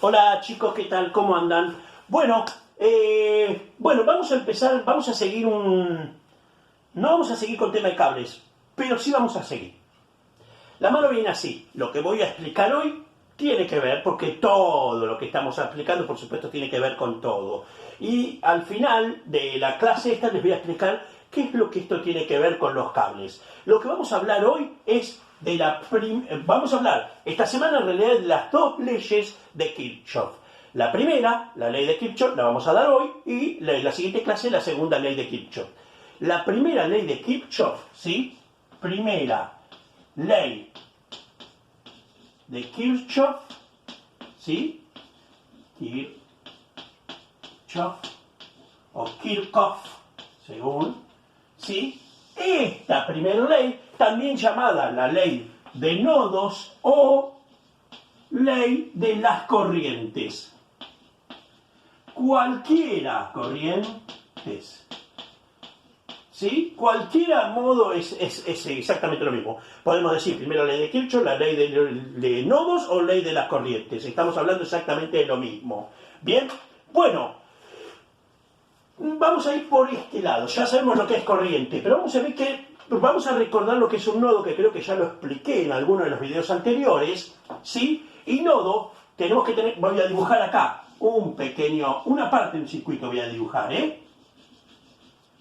Hola chicos, ¿qué tal? ¿Cómo andan? Bueno, vamos a empezar, vamos a seguir No vamos a seguir con tema de cables, pero sí vamos a seguir. La mano viene así. Lo que voy a explicar hoy tiene que ver, porque todo lo que estamos explicando, por supuesto, tiene que ver con todo. Y al final de la clase esta les voy a explicar qué es lo que esto tiene que ver con los cables. Lo que vamos a hablar hoy es de vamos a hablar esta semana en realidad de las dos leyes de Kirchhoff. La primera, la ley de Kirchhoff, la vamos a dar hoy, y la siguiente clase, la segunda ley de Kirchhoff. La primera ley de Kirchhoff, ¿sí? Primera ley de Kirchhoff, ¿sí? Kirchhoff o Kirchhoff, según, ¿sí? Esta primera ley, también llamada la ley de nodos o ley de las corrientes. Cualquiera corrientes, ¿sí? Cualquiera modo es exactamente lo mismo. Podemos decir primero ley de Kirchhoff, la ley de nodos o ley de las corrientes. Estamos hablando exactamente de lo mismo. Bien, bueno, vamos a ir por este lado. Ya sabemos lo que es corriente, pero vamos a recordar lo que es un nodo, que creo que ya lo expliqué en alguno de los videos anteriores, ¿sí? Y nodo, tenemos que tener, voy a dibujar acá una parte de un circuito voy a dibujar, ¿eh?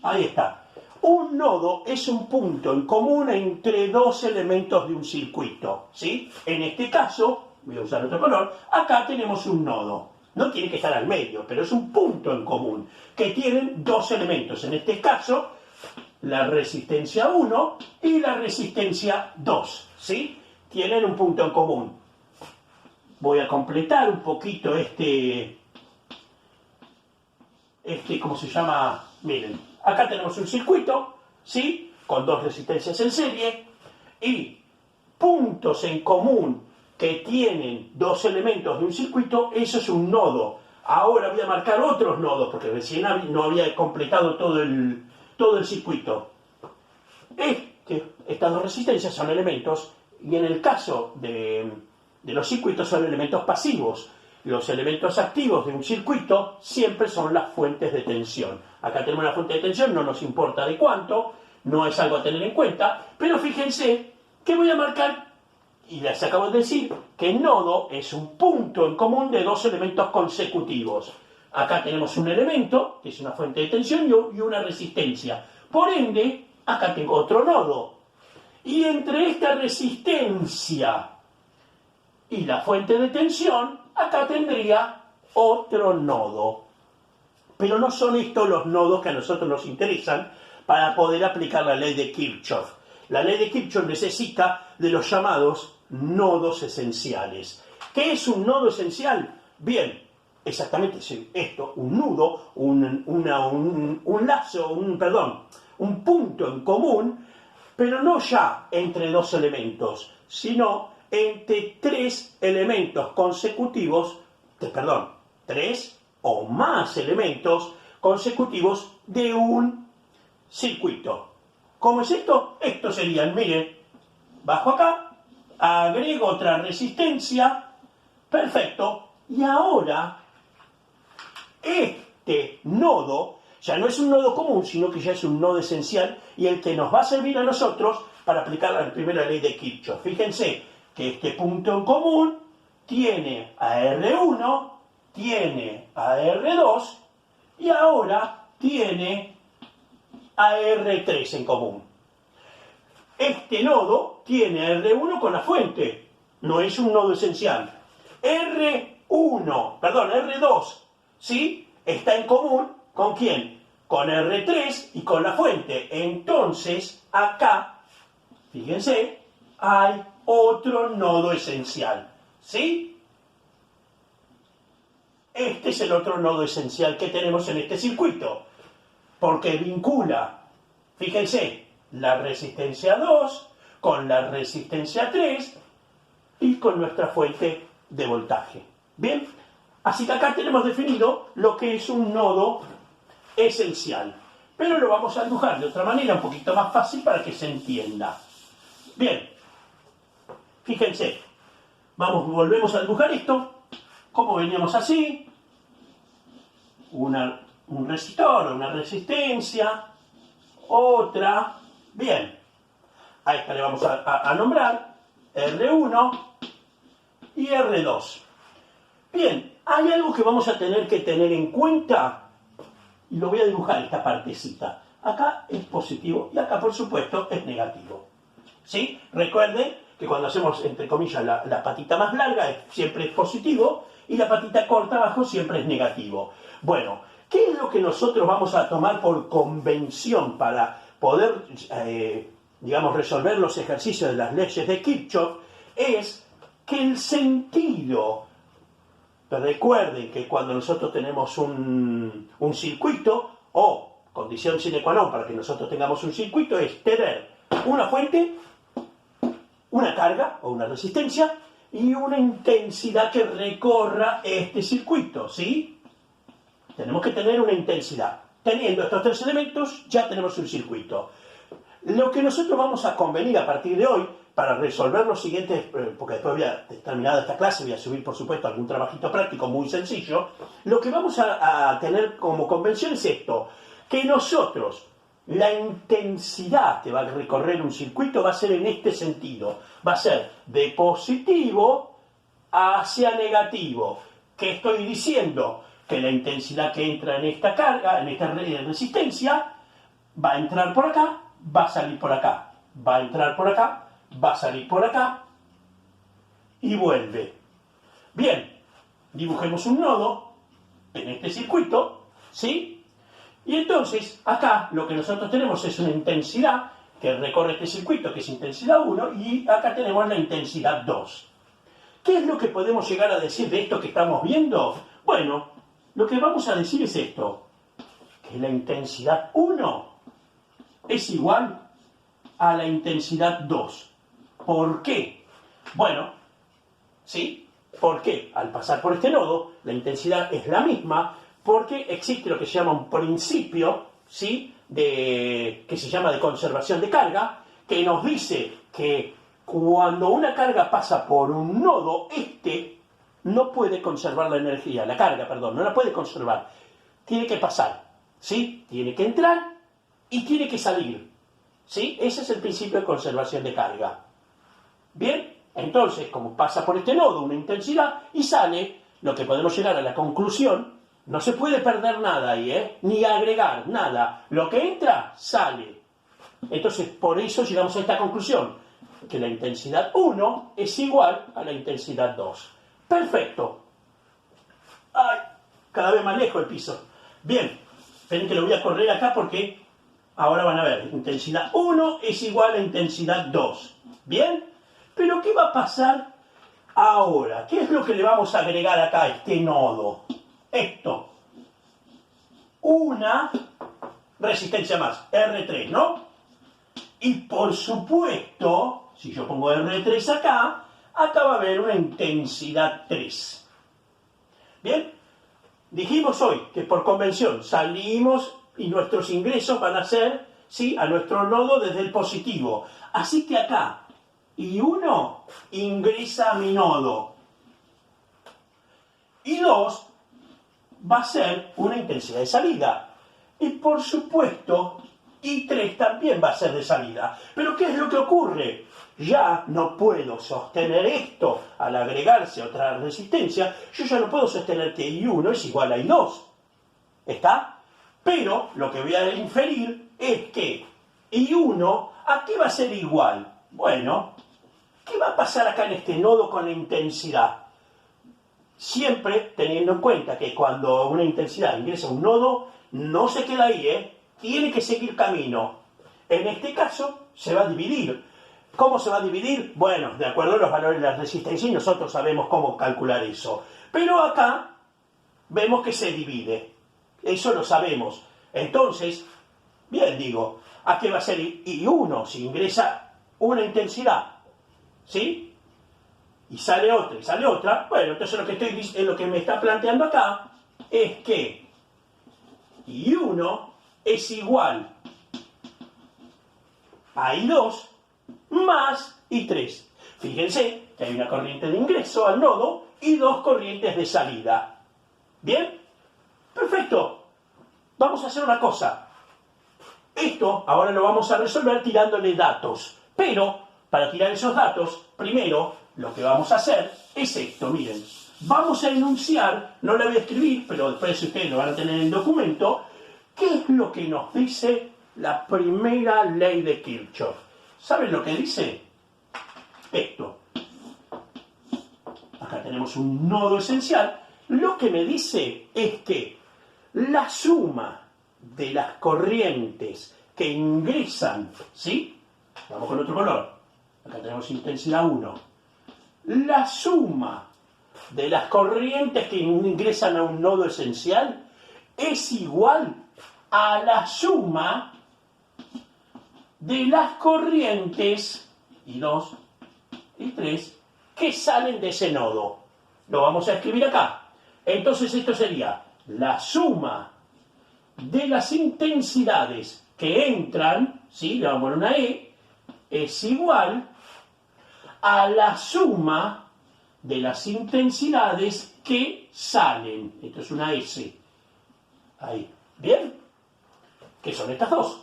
Ahí está. Un nodo es un punto en común entre dos elementos de un circuito, ¿sí? En este caso, voy a usar otro color, acá tenemos un nodo. No tiene que estar al medio, pero es un punto en común que tienen dos elementos. En este caso, la resistencia 1 y la resistencia 2, ¿sí? Tienen un punto en común. Voy a completar un poquito ¿cómo se llama? Miren, acá tenemos un circuito, ¿sí? Con dos resistencias en serie y puntos en común que tienen dos elementos de un circuito, eso es un nodo. Ahora voy a marcar otros nodos, porque recién no había completado todo el circuito. Estas dos resistencias son elementos, y en el caso de los circuitos son elementos pasivos. Los elementos activos de un circuito siempre son las fuentes de tensión. Acá tenemos la fuente de tensión, no nos importa de cuánto, no es algo a tener en cuenta, pero fíjense que voy a marcar, y les acabo de decir, que nodo es un punto en común de dos elementos consecutivos. Acá tenemos un elemento, que es una fuente de tensión, y una resistencia. Por ende, acá tengo otro nodo. Y entre esta resistencia y la fuente de tensión, acá tendría otro nodo. Pero no son estos los nodos que a nosotros nos interesan para poder aplicar la ley de Kirchhoff. La ley de Kirchhoff necesita de los llamados nodos esenciales. ¿Qué es un nodo esencial? Bien, exactamente esto, un nudo, un lazo, un punto en común, pero no ya entre dos elementos, sino entre tres elementos consecutivos, tres o más elementos consecutivos de un circuito. ¿Cómo es esto? Estos serían, miren, bajo acá, agrego otra resistencia, perfecto, y ahora este nodo ya no es un nodo común, sino que ya es un nodo esencial y el que nos va a servir a nosotros para aplicar la primera ley de Kirchhoff. Fíjense que este punto en común tiene a R1, tiene a R2 y ahora tiene a R3 en común. Este nodo tiene a R1 con la fuente, no es un nodo esencial. R2, ¿sí? Está en común, ¿con quién? Con R3 y con la fuente. Entonces, acá, fíjense, hay otro nodo esencial, ¿sí? Este es el otro nodo esencial que tenemos en este circuito, porque vincula, fíjense, la resistencia 2 con la resistencia 3 y con nuestra fuente de voltaje. Bien, así que acá tenemos definido lo que es un nodo esencial, pero lo vamos a dibujar de otra manera un poquito más fácil para que se entienda. Bien, fíjense, volvemos a dibujar esto. Como veníamos así. Un resistor, una resistencia. Otra. Bien. A esta le vamos a nombrar R1 y R2. Bien, hay algo que vamos a tener que tener en cuenta. Y lo voy a dibujar esta partecita. Acá es positivo y acá, por supuesto, es negativo. ¿Sí? Recuerden que cuando hacemos, entre comillas, la patita más larga siempre es positivo y la patita corta abajo siempre es negativo. Bueno, ¿qué es lo que nosotros vamos a tomar por convención para poder, digamos, resolver los ejercicios de las leyes de Kirchhoff? Es que el sentido, recuerden que cuando nosotros tenemos un circuito, o condición sine qua non para que nosotros tengamos un circuito, es tener una fuente, una carga o una resistencia y una intensidad que recorra este circuito, ¿sí? Tenemos que tener una intensidad. Teniendo estos tres elementos, ya tenemos un circuito. Lo que nosotros vamos a convenir a partir de hoy, para resolver los siguientes, porque después voy a terminar esta clase, voy a subir, por supuesto, algún trabajito práctico muy sencillo, lo que vamos a tener como convención es esto, que nosotros, la intensidad que va a recorrer un circuito va a ser en este sentido, va a ser de positivo hacia negativo. ¿Qué estoy diciendo? Que la intensidad que entra en esta carga, en esta resistencia, va a entrar por acá, va a salir por acá, va a entrar por acá, va a salir por acá y vuelve. Bien, dibujemos un nodo en este circuito, ¿sí? Y entonces, acá lo que nosotros tenemos es una intensidad que recorre este circuito, que es intensidad 1, y acá tenemos la intensidad 2. ¿Qué es lo que podemos llegar a decir de esto que estamos viendo? Bueno, lo que vamos a decir es esto, que la intensidad 1 es igual a la intensidad 2. ¿Por qué? Bueno, ¿sí? Porque al pasar por este nodo, la intensidad es la misma, porque existe lo que se llama un principio, ¿sí? Que se llama de conservación de carga, que nos dice que cuando una carga pasa por un nodo, este no puede conservar la energía, la carga, perdón, no la puede conservar. Tiene que pasar, ¿sí? Tiene que entrar y tiene que salir, ¿sí? Ese es el principio de conservación de carga. Bien, entonces, como pasa por este nodo una intensidad y sale, lo que podemos llegar a la conclusión, no se puede perder nada ahí, ni agregar nada. Lo que entra, sale. Entonces, por eso llegamos a esta conclusión, que la intensidad 1 es igual a la intensidad 2. Perfecto. Ay, cada vez más lejos el piso. Bien, esperen que lo voy a correr acá porque ahora van a ver, intensidad 1 es igual a intensidad 2. ¿Bien? Pero ¿qué va a pasar ahora? ¿Qué es lo que le vamos a agregar acá a este nodo? Esto. Una resistencia más, R3, ¿no? Y por supuesto, si yo pongo R3 acá, acá va a haber una intensidad 3. ¿Bien? Dijimos hoy que por convención salimos y nuestros ingresos van a ser, ¿sí?, a nuestro nodo desde el positivo. Así que acá, I1 ingresa a mi nodo. I2 va a ser una intensidad de salida. Y por supuesto, I3 también va a ser de salida. Pero ¿qué es lo que ocurre? Ya no puedo sostener esto al agregarse otra resistencia. Yo ya no puedo sostener que I1 es igual a I2. ¿Está? Pero lo que voy a inferir es que I1, ¿a qué va a ser igual? Bueno, ¿qué va a pasar acá en este nodo con la intensidad? Siempre teniendo en cuenta que cuando una intensidad ingresa a un nodo, no se queda ahí, tiene que seguir camino. En este caso, se va a dividir. ¿Cómo se va a dividir? Bueno, de acuerdo a los valores de la resistencia, y nosotros sabemos cómo calcular eso. Pero acá vemos que se divide. Eso lo sabemos. Entonces, bien digo, ¿a qué va a ser I1 si ingresa una intensidad? ¿Sí? Y sale otra, bueno, entonces lo que me está planteando acá es que I1 es igual a I2 más I3. Fíjense que hay una corriente de ingreso al nodo y dos corrientes de salida. ¿Bien? Perfecto. Vamos a hacer una cosa. Esto ahora lo vamos a resolver tirándole datos. Pero, para tirar esos datos, primero lo que vamos a hacer es esto, miren. Vamos a enunciar, no lo voy a escribir, pero después ustedes lo van a tener en el documento, qué es lo que nos dice la primera ley de Kirchhoff. ¿Saben lo que dice? Esto. Acá tenemos un nodo esencial. Lo que me dice es que la suma de las corrientes que ingresan, ¿sí? Vamos con otro color. Acá tenemos intensidad 1. La suma de las corrientes que ingresan a un nodo esencial es igual a la suma de las corrientes, y 2 y 3, que salen de ese nodo. Lo vamos a escribir acá. Entonces esto sería la suma de las intensidades que entran, ¿sí? Le vamos a poner una E, es igual a la suma de las intensidades que salen. Esto es una S. Ahí. ¿Bien? ¿Qué son estas dos?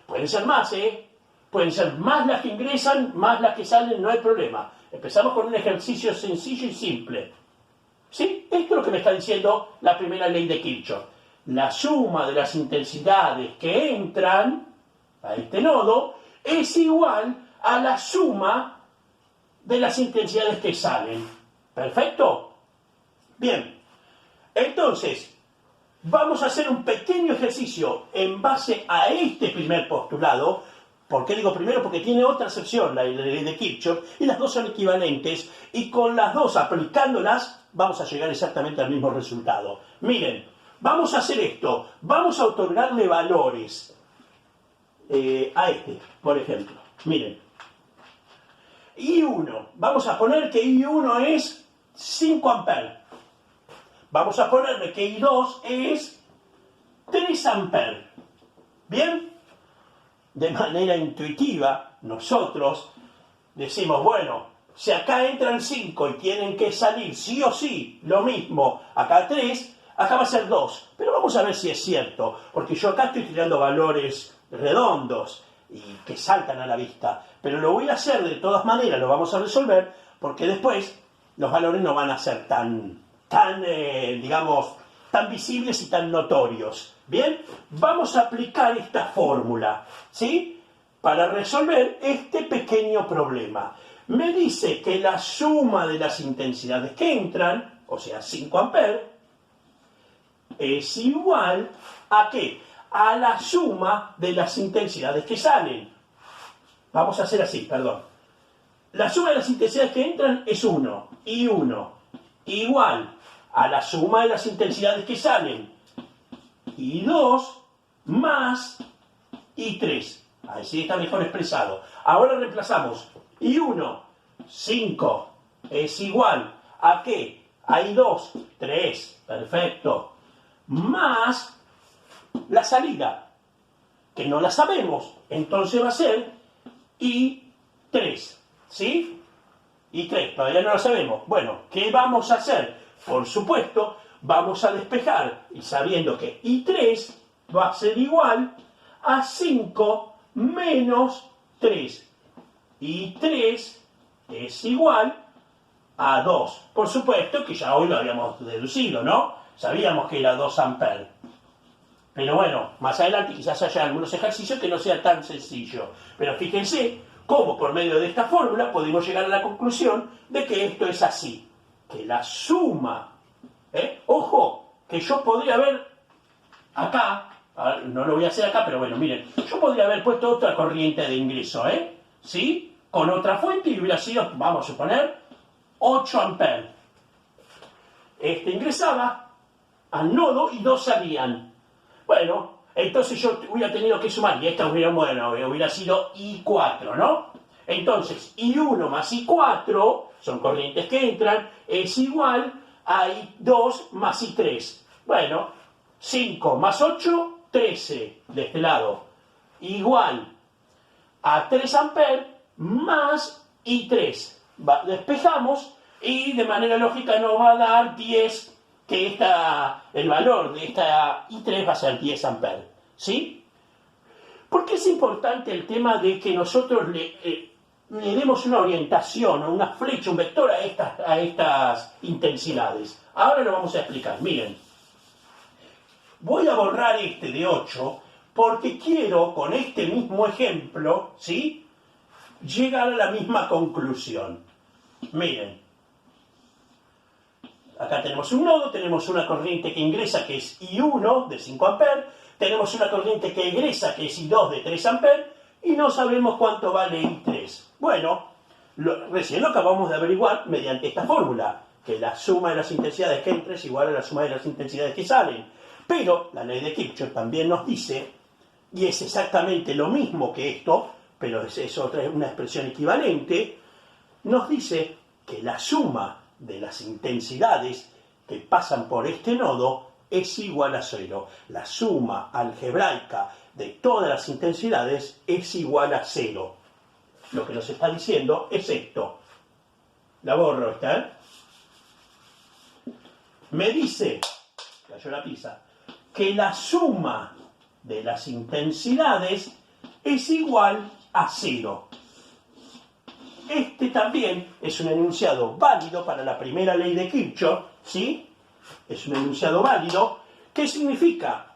Pueden ser más, ¿eh? Pueden ser más las que ingresan, más las que salen, no hay problema. Empezamos con un ejercicio sencillo y simple. ¿Sí? Esto es lo que me está diciendo la primera ley de Kirchhoff. La suma de las intensidades que entran a este nodo es igual a la suma de las intensidades que salen. ¿Perfecto? Bien. Entonces, vamos a hacer un pequeño ejercicio en base a este primer postulado. ¿Por qué digo primero? Porque tiene otra acepción, la ley de Kirchhoff, y las dos son equivalentes, y con las dos aplicándolas vamos a llegar exactamente al mismo resultado. Miren, vamos a hacer esto, vamos a otorgarle valores a este, por ejemplo. Miren, I1, vamos a poner que I1 es 5 amperes. Vamos a ponerle que I2 es 3 amperes. ¿Bien? De manera intuitiva, nosotros decimos, bueno, si acá entran 5 y tienen que salir sí o sí lo mismo, acá 3, acá va a ser 2. Pero vamos a ver si es cierto, porque yo acá estoy tirando valores redondos y que saltan a la vista. Pero lo voy a hacer de todas maneras, lo vamos a resolver, porque después los valores no van a ser digamos, tan visibles y tan notorios. Bien, vamos a aplicar esta fórmula, ¿sí? Para resolver este pequeño problema. Me dice que la suma de las intensidades que entran, o sea, 5 amperes, es igual a ¿qué? A la suma de las intensidades que salen. Vamos a hacer así, perdón. La suma de las intensidades que entran es 1, y 1, igual a la suma de las intensidades que salen, y 2 más y 3. Así está mejor expresado. Ahora reemplazamos. Y 1, 5, es igual a ¿qué? A I2, 3, perfecto. Más la salida, que no la sabemos. Entonces va a ser I3, ¿sí? I3, todavía no la sabemos. Bueno, ¿qué vamos a hacer? Por supuesto, vamos a despejar, y sabiendo que I3 va a ser igual a 5 menos 3. I3 es igual a 2. Por supuesto que ya hoy lo habíamos deducido, ¿no? Sabíamos que era 2 amperes. Pero bueno, más adelante quizás haya algunos ejercicios que no sea tan sencillo. Pero fíjense cómo por medio de esta fórmula podemos llegar a la conclusión de que esto es así. Que la suma, ojo, que yo podría haber acá, no lo voy a hacer acá, pero bueno, miren, yo podría haber puesto otra corriente de ingreso, ¿sí? Con otra fuente y hubiera sido, vamos a suponer, 8 amperes. Este ingresaba al nodo y 2 salían. Bueno, entonces yo hubiera tenido que sumar, y esta hubiera sido I4, ¿no? Entonces, I1 más I4, son corrientes que entran, es igual a I2 más I3. Bueno, 5 más 8, 13 de este lado, igual a 3 amperes más I3. despejamos y de manera lógica nos va a dar 10, que el valor de esta I3 va a ser 10 amperes, ¿sí? ¿Por qué es importante el tema de que nosotros le demos una orientación, una flecha, un vector a estas intensidades? Ahora lo vamos a explicar. Miren, voy a borrar este de 8 porque quiero, con este mismo ejemplo, ¿sí?, llegar a la misma conclusión. Miren, acá tenemos un nodo, tenemos una corriente que ingresa que es I1 de 5 amperes, tenemos una corriente que egresa que es I2 de 3 amperes y no sabemos cuánto vale I3. Bueno, recién lo acabamos de averiguar mediante esta fórmula, que la suma de las intensidades que entran es igual a la suma de las intensidades que salen. Pero la ley de Kirchhoff también nos dice, y es exactamente lo mismo que esto, pero es una expresión equivalente, nos dice que la suma de las intensidades que pasan por este nodo es igual a 0. La suma algebraica de todas las intensidades es igual a 0. Lo que nos está diciendo es esto. La borro esta, ¿eh? Me dice, cayó la pizza, que la suma de las intensidades es igual a 0. Este también es un enunciado válido para la primera ley de Kirchhoff, ¿sí? Es un enunciado válido. ¿Qué significa?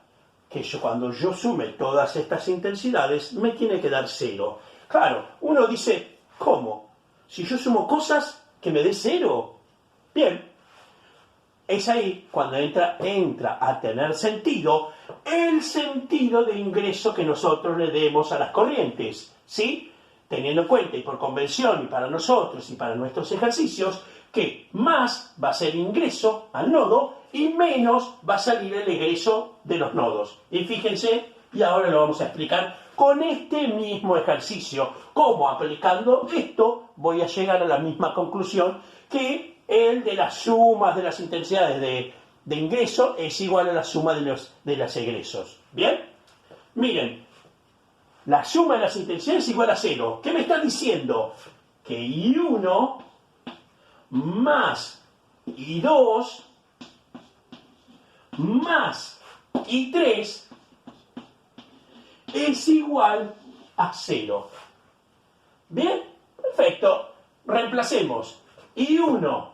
Que cuando yo sume todas estas intensidades me tiene que dar 0. Claro, uno dice, ¿cómo? Si yo sumo cosas que me dé 0. Bien, es ahí cuando entra a tener sentido el sentido de ingreso que nosotros le demos a las corrientes, ¿sí? Teniendo en cuenta, y por convención, y para nosotros, y para nuestros ejercicios, que más va a ser ingreso al nodo y menos va a salir el egreso de los nodos. Y fíjense, y ahora lo vamos a explicar con este mismo ejercicio, cómo aplicando esto voy a llegar a la misma conclusión que el de las sumas de las intensidades de ingreso es igual a la suma de los egresos. ¿Bien? Miren, la suma de las intensidades es igual a 0. ¿Qué me está diciendo? Que I1 más I2 más I3 es igual a 0. ¿Bien? Perfecto. Reemplacemos. I1,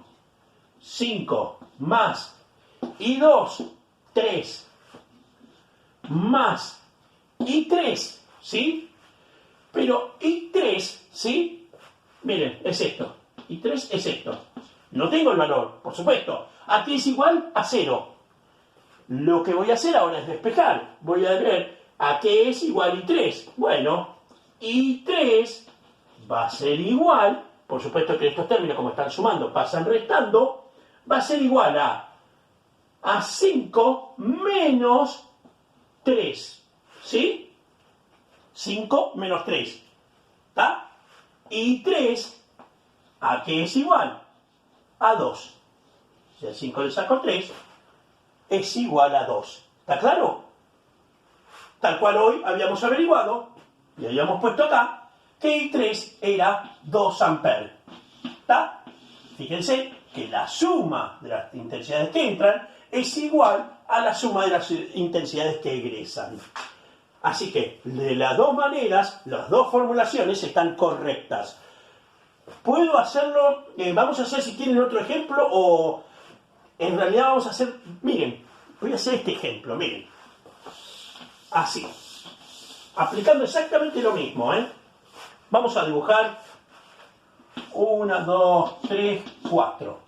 5, más I2, 3, más I3, ¿sí? Pero I3, ¿sí? Miren, es esto. I3 es esto. No tengo el valor, por supuesto. Aquí es igual a 0. Lo que voy a hacer ahora es despejar. Voy a ver a qué es igual I3. Bueno, I3 va a ser igual, por supuesto que estos términos como están sumando pasan restando, va a ser igual a 5 menos 3. ¿Sí? 5 menos 3. ¿Está? Y 3, ¿a qué es igual? A 2. Si al 5 le saco 3, es igual a 2. ¿Está claro? Tal cual hoy habíamos averiguado, y habíamos puesto acá, que I3 era 2 amperes. ¿Está? Fíjense que la suma de las intensidades que entran es igual a la suma de las intensidades que egresan. Así que, de las dos maneras, las dos formulaciones están correctas. Puedo hacerlo, vamos a hacer si quieren otro ejemplo, o en realidad vamos a hacer, miren, voy a hacer este ejemplo, miren. Así. Aplicando exactamente lo mismo, ¿eh? Vamos a dibujar 1, 2, 3, 4.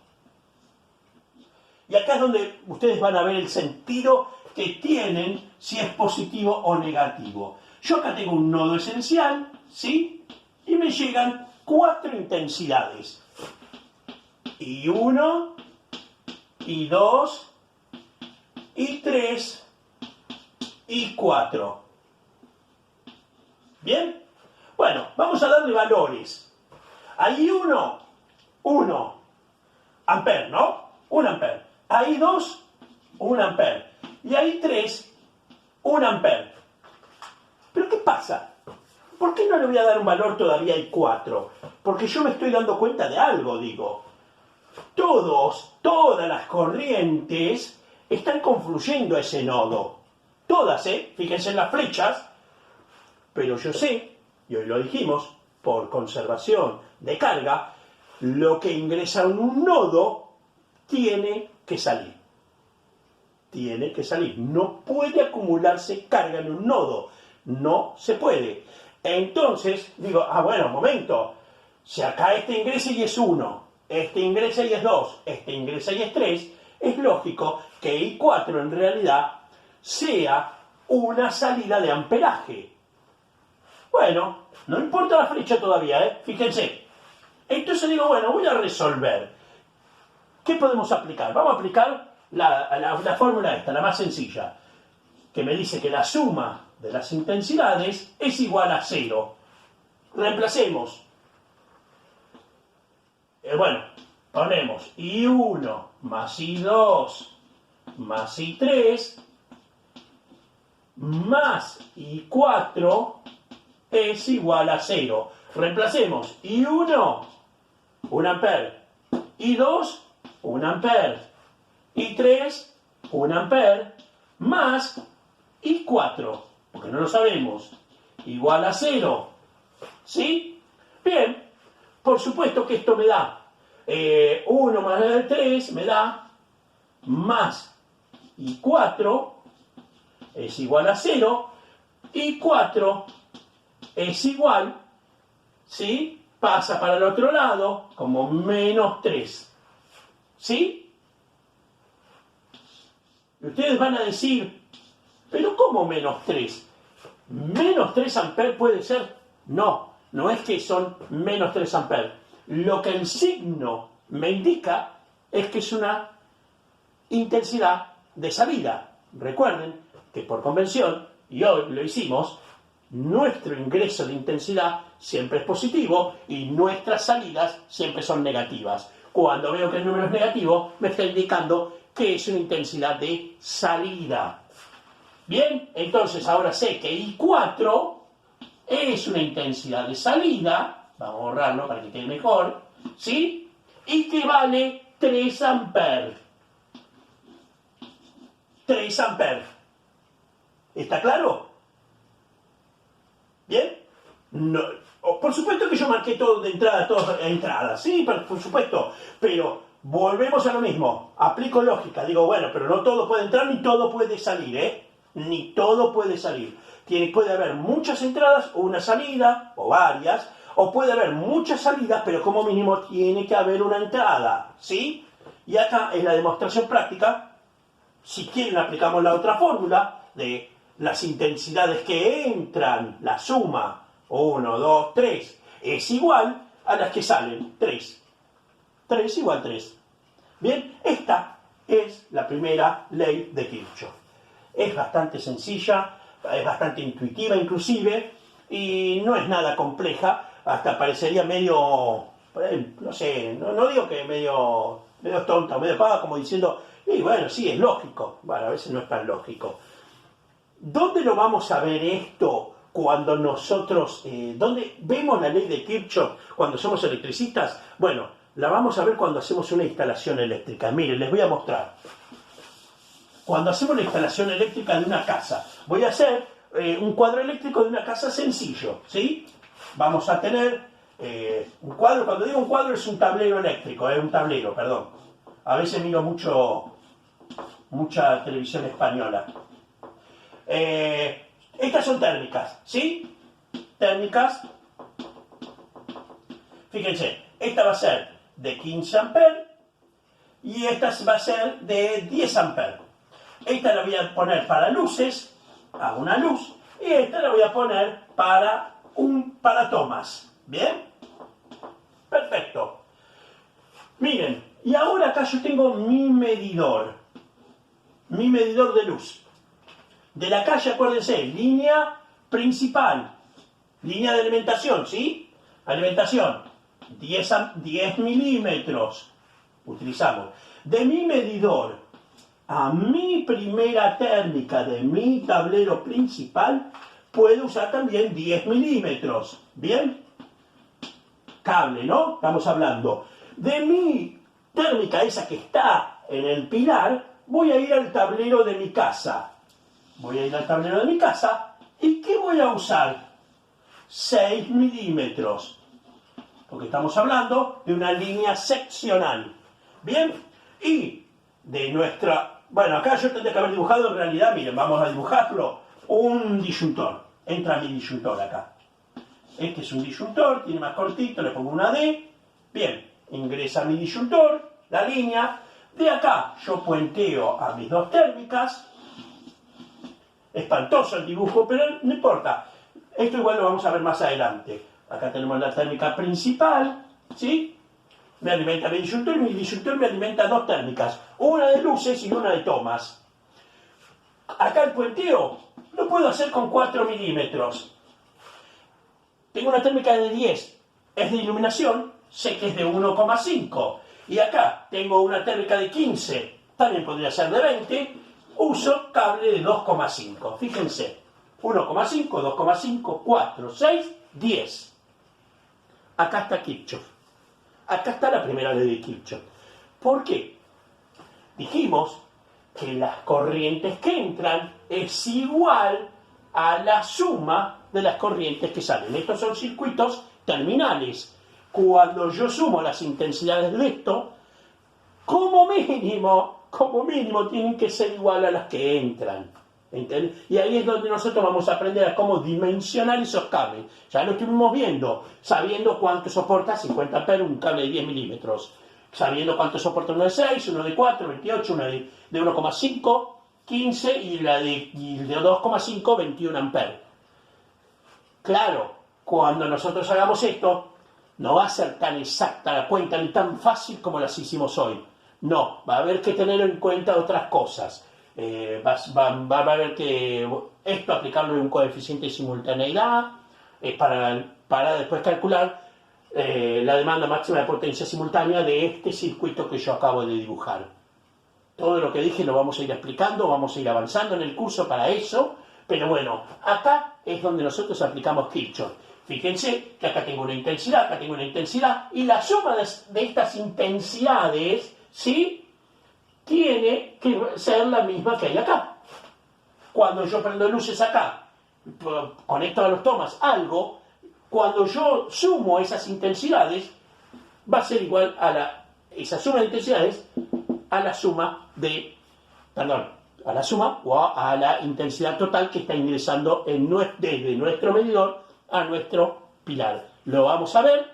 Y acá es donde ustedes van a ver el sentido que tienen si es positivo o negativo. Yo acá tengo un nodo esencial, ¿sí? Y me llegan 4 intensidades. I1, I2, I3, I4. ¿Bien? Bueno, vamos a darle valores. Ahí 1 amper, ¿no? 1 amper. Ahí 2, 1 amper. Y ahí 3, 1 amper. ¿Pero qué pasa? ¿Por qué no le voy a dar un valor todavía al 4? Porque yo me estoy dando cuenta de algo, digo. Todas las corrientes están confluyendo a ese nodo. Todas, fíjense en las flechas. Pero yo sé, y hoy lo dijimos, por conservación de carga, lo que ingresa en un nodo tiene que salir. Tiene que salir. No puede acumularse carga en un nodo. No se puede. Entonces, digo, bueno, momento. Si acá este ingresa y es 1, este ingresa y es 2, este ingresa y es 3, es lógico que I4 en realidad sea una salida de amperaje. Bueno, no importa la flecha todavía, fíjense. Entonces digo, bueno, voy a resolver. ¿Qué podemos aplicar? Vamos a aplicar la fórmula esta, la más sencilla, que me dice que la suma de las intensidades es igual a 0. Reemplacemos. Bueno, ponemos I1 más I2 más I3 más I4 es igual a 0. Reemplacemos I1, 1 ampere, I2, 1 ampere, I3, 1 ampere, más I4, porque no lo sabemos, igual a 0. ¿Sí? Bien, por supuesto que esto me da 1 más 3 me da más I4 es igual a 0, I4 es igual, ¿sí? Pasa para el otro lado como menos 3. ¿Sí? Y ustedes van a decir, ¿pero cómo menos 3? ¿Menos 3 amperes puede ser? No, no es que son menos 3 amperes. Lo que el signo me indica es que es una intensidad de salida. Recuerden que por convención, y hoy lo hicimos, nuestro ingreso de intensidad siempre es positivo y nuestras salidas siempre son negativas. Cuando veo que el número es negativo, me está indicando que es una intensidad de salida. Bien, entonces ahora sé que I4 es una intensidad de salida, vamos a borrarlo para que quede mejor, ¿sí? Y que vale 3 amperes. 3 amperes. ¿Está claro? ¿Bien? No, por supuesto que yo marqué todo de entrada, todas entradas, sí, por supuesto, pero volvemos a lo mismo, aplico lógica, digo, bueno, pero no todo puede entrar ni todo puede salir, ni todo puede salir. Puede haber muchas entradas o una salida, o varias, o puede haber muchas salidas, pero como mínimo tiene que haber una entrada, ¿sí? Y acá en la demostración práctica, si quieren aplicamos la otra fórmula de las intensidades que entran, la suma, 1, 2, 3, es igual a las que salen, 3. 3 igual 3. Bien, esta es la primera ley de Kirchhoff. Es bastante sencilla, es bastante intuitiva inclusive, y no es nada compleja, hasta parecería medio, no sé, no digo que medio tonta, medio paga, como diciendo, y bueno, sí, es lógico. Bueno, a veces no es tan lógico. ¿Dónde lo vamos a ver esto cuando nosotros, dónde vemos la ley de Kirchhoff cuando somos electricistas? Bueno, la vamos a ver cuando hacemos una instalación eléctrica. Miren, les voy a mostrar. Cuando hacemos la instalación eléctrica de una casa, voy a hacer un cuadro eléctrico de una casa sencillo, ¿sí? Vamos a tener un cuadro, cuando digo un cuadro es un tablero eléctrico, un tablero, perdón. A veces miro mucha televisión española. Estas son térmicas, ¿sí? Térmicas. Fíjense, esta va a ser de 15 amperes y esta va a ser de 10 amperes. Esta la voy a poner para luces, hago una luz, y esta la voy a poner para tomas. ¿Bien? Perfecto. Miren, y ahora acá yo tengo mi medidor de luz. De la calle, acuérdense, línea principal, línea de alimentación, ¿sí? Alimentación, 10 milímetros, utilizamos. De mi medidor a mi primera térmica de mi tablero principal, puede usar también 10 milímetros. ¿Bien? Cable, ¿no? Estamos hablando. De mi térmica, esa que está en el pilar, voy a ir al tablero de mi casa. Voy a ir al tablero de mi casa. ¿Y qué voy a usar? 6 milímetros. Porque estamos hablando de una línea seccional. ¿Bien? Y de nuestra... Bueno, acá yo tendría que haber dibujado en realidad, miren, vamos a dibujarlo, un disyuntor. Entra mi disyuntor acá. Este es un disyuntor, tiene más cortito, le pongo una D. Bien, ingresa mi disyuntor, la línea. De acá yo puenteo a mis dos térmicas. Espantoso el dibujo, pero no importa. Esto igual lo vamos a ver más adelante. Acá tenemos la térmica principal, ¿sí? Me alimenta mi disyuntor y mi disyuntor me alimenta dos térmicas. Una de luces y una de tomas. Acá el puenteo lo puedo hacer con 4 milímetros. Tengo una térmica de 10, es de iluminación, sé que es de 1,5. Y acá tengo una térmica de 15, también podría ser de 20, uso cable de 2,5. Fíjense, 1,5, 2,5, 4, 6, 10. Acá está Kirchhoff. Acá está la primera ley de Kirchhoff. ¿Por qué? Dijimos que las corrientes que entran es igual a la suma de las corrientes que salen. Estos son circuitos terminales. Cuando yo sumo las intensidades de esto, como mínimo tienen que ser igual a las que entran. ¿Entiendes? Y ahí es donde nosotros vamos a aprender a cómo dimensionar esos cables. Ya lo estuvimos viendo, sabiendo cuánto soporta 50 amperes un cable de 10 milímetros, sabiendo cuánto soporta uno de 6, uno de 4, 28, uno de 1,5, 15 y de 2,5, 21 amperes. Claro, cuando nosotros hagamos esto, no va a ser tan exacta la cuenta ni tan fácil como las hicimos hoy. No, va a haber que tener en cuenta otras cosas. Va a haber que esto aplicarlo en un coeficiente de simultaneidad para después calcular la demanda máxima de potencia simultánea de este circuito que yo acabo de dibujar. Todo lo que dije lo vamos a ir explicando, vamos a ir avanzando en el curso para eso, pero bueno, acá es donde nosotros aplicamos Kirchhoff. Fíjense que acá tengo una intensidad, y la suma de estas intensidades, ¿sí?, tiene que ser la misma que hay acá. Cuando yo prendo luces acá, conecto a los tomas algo, cuando yo sumo esas intensidades, va a ser igual a esa suma de intensidades a la suma o a la intensidad total que está ingresando desde nuestro medidor a nuestro pilar. Lo vamos a ver,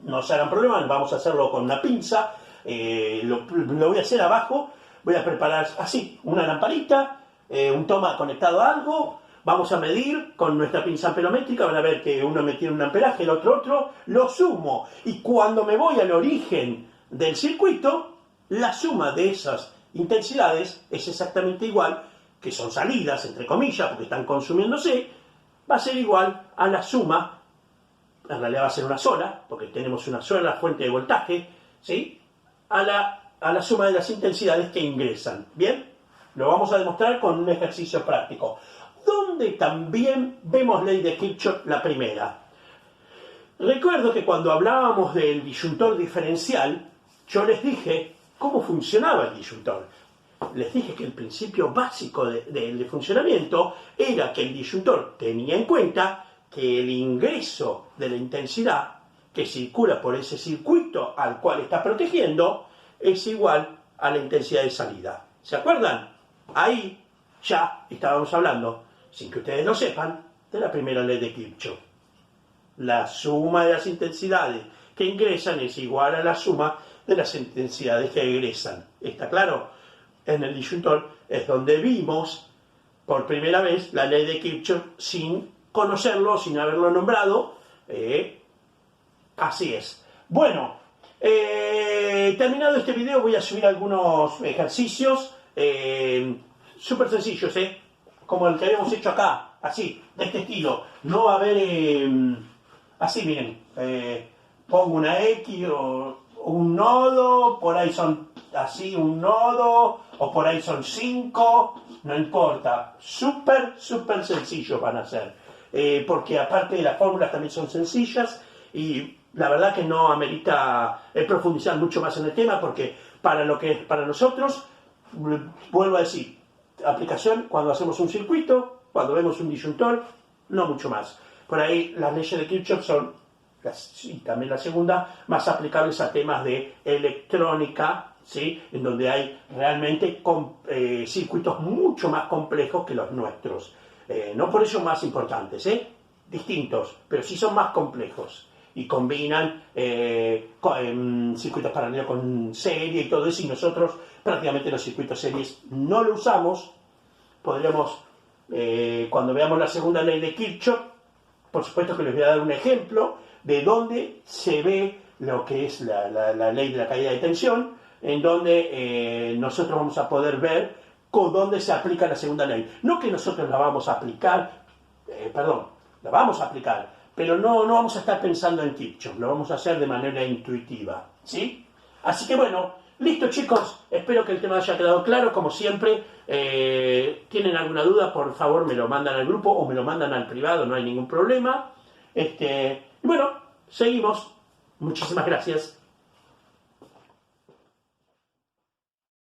no se hagan problemas, vamos a hacerlo con una pinza. Lo voy a hacer abajo, voy a preparar así, una lamparita, un toma conectado a algo, vamos a medir con nuestra pinza amperométrica, van a ver que uno me tiene un amperaje, el otro, lo sumo, y cuando me voy al origen del circuito, la suma de esas intensidades es exactamente igual, que son salidas, entre comillas, porque están consumiéndose, va a ser igual a la suma, en realidad va a ser una sola, porque tenemos una sola fuente de voltaje, ¿sí?, a la suma de las intensidades que ingresan. ¿Bien? Lo vamos a demostrar con un ejercicio práctico, donde también vemos ley de Kirchhoff la primera. Recuerdo que cuando hablábamos del disyuntor diferencial, yo les dije cómo funcionaba el disyuntor. Les dije que el principio básico de funcionamiento era que el disyuntor tenía en cuenta que el ingreso de la intensidad que circula por ese circuito al cual está protegiendo es igual a la intensidad de salida. ¿Se acuerdan? Ahí ya estábamos hablando, sin que ustedes lo sepan, de la primera ley de Kirchhoff. La suma de las intensidades que ingresan es igual a la suma de las intensidades que egresan. ¿Está claro? En el disyuntor es donde vimos por primera vez la ley de Kirchhoff sin conocerlo, sin haberlo nombrado. Así es. Bueno, terminado este video voy a subir algunos ejercicios súper sencillos, como el que habíamos hecho acá, así, de este estilo. No va a haber, así miren, pongo una X o un nodo, por ahí son así un nodo, o por ahí son 5, no importa. Súper sencillos van a ser. Porque aparte las fórmulas también son sencillas y la verdad que no amerita profundizar mucho más en el tema porque para lo que es para nosotros, vuelvo a decir, aplicación cuando hacemos un circuito, cuando vemos un disyuntor, no mucho más. Por ahí las leyes de Kirchhoff son, y también la segunda, más aplicables a temas de electrónica, ¿sí? En donde hay realmente circuitos mucho más complejos que los nuestros. No por eso más importantes, distintos, pero sí son más complejos y combinan circuitos paralelos con serie y todo eso, y nosotros prácticamente los circuitos series no lo usamos. Podríamos, cuando veamos la segunda ley de Kirchhoff, por supuesto que les voy a dar un ejemplo de donde se ve lo que es la ley de la caída de tensión, en donde nosotros vamos a poder ver con dónde se aplica la segunda ley. No que nosotros la vamos a aplicar, la vamos a aplicar, pero no vamos a estar pensando en Kirchhoff, lo vamos a hacer de manera intuitiva, ¿sí? Así que bueno, listo chicos, espero que el tema haya quedado claro, como siempre. ¿Tienen alguna duda? Por favor me lo mandan al grupo o me lo mandan al privado, no hay ningún problema. Bueno, seguimos. Muchísimas gracias.